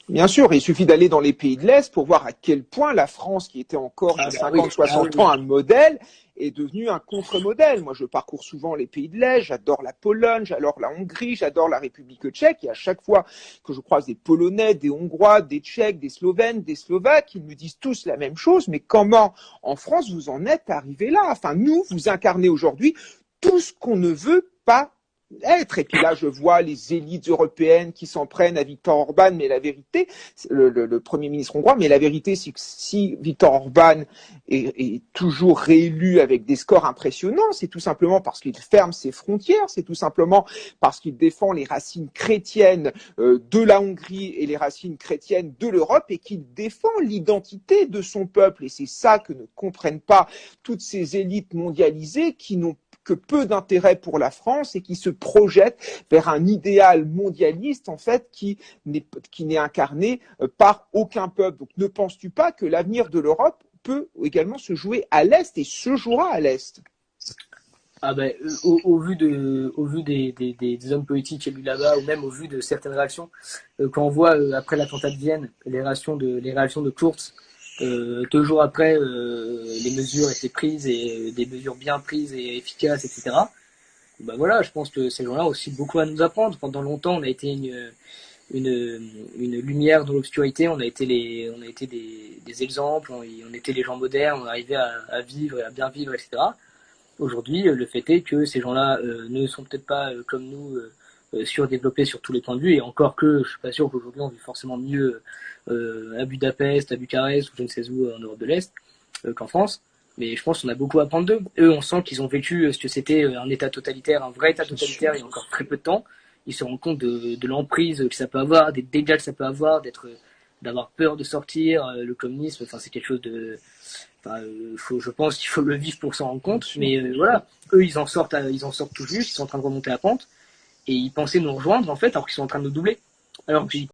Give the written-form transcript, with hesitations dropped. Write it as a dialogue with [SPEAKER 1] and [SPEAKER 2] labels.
[SPEAKER 1] Bien sûr, il suffit d'aller dans les pays de l'Est pour voir à quel point la France, qui était encore il y a 50, 60 ans un modèle, est devenue un contre-modèle. Moi, je parcours souvent les pays de l'Est, j'adore la Pologne, j'adore la Hongrie, j'adore la République tchèque, et à chaque fois que je croise des Polonais, des Hongrois, des Tchèques, des Slovènes, des Slovaques, ils me disent tous la même chose, mais comment en France vous en êtes arrivé là? Enfin, nous, vous incarnez aujourd'hui tout ce qu'on ne veut pas être. Et puis là, je vois les élites européennes qui s'en prennent à Viktor Orban, mais la vérité, le Premier ministre hongrois, mais la vérité, c'est que si Viktor Orban est toujours réélu avec des scores impressionnants, c'est tout simplement parce qu'il ferme ses frontières, c'est tout simplement parce qu'il défend les racines chrétiennes de la Hongrie et les racines chrétiennes de l'Europe et qu'il défend l'identité de son peuple. Et c'est ça que ne comprennent pas toutes ces élites mondialisées qui n'ont que peu d'intérêt pour la France et qui se projette vers un idéal mondialiste en fait qui n'est incarné par aucun peuple. Donc ne penses-tu pas que l'avenir de l'Europe peut également se jouer à l'Est et se jouera à l'Est?
[SPEAKER 2] Ah ben, au vu des hommes politiques élus là-bas, ou même au vu de certaines réactions, quand on voit après l'attentat de Vienne, les réactions de Kurz, 2 jours après, les mesures étaient prises et des mesures bien prises et efficaces, etc. Ben voilà, je pense que ces gens-là ont aussi beaucoup à nous apprendre. Pendant longtemps, on a été une lumière dans l'obscurité, on a été des exemples, on était les gens modernes, on arrivait à vivre et à bien vivre, etc. Aujourd'hui, le fait est que ces gens-là ne sont peut-être pas comme nous surdéveloppés sur tous les points de vue, et encore que je suis pas sûr qu'aujourd'hui on vit forcément mieux à Budapest, à Bucarest ou je ne sais où en Europe de l'Est qu'en France. Mais je pense qu'on a beaucoup à apprendre d'eux. Eux, on sent qu'ils ont vécu ce que c'était un état totalitaire, un vrai état totalitaire il y a encore très peu de temps. Ils se rendent compte de l'emprise que ça peut avoir, des dégâts que ça peut avoir, d'avoir peur de sortir, le communisme, enfin c'est quelque chose de... Enfin, je pense qu'il faut le vivre pour s'en rendre compte, mais voilà, eux ils en sortent tout juste, ils sont en train de remonter la pente, et ils pensaient nous rejoindre en fait, alors qu'ils sont en train de nous doubler. Alors qu'ils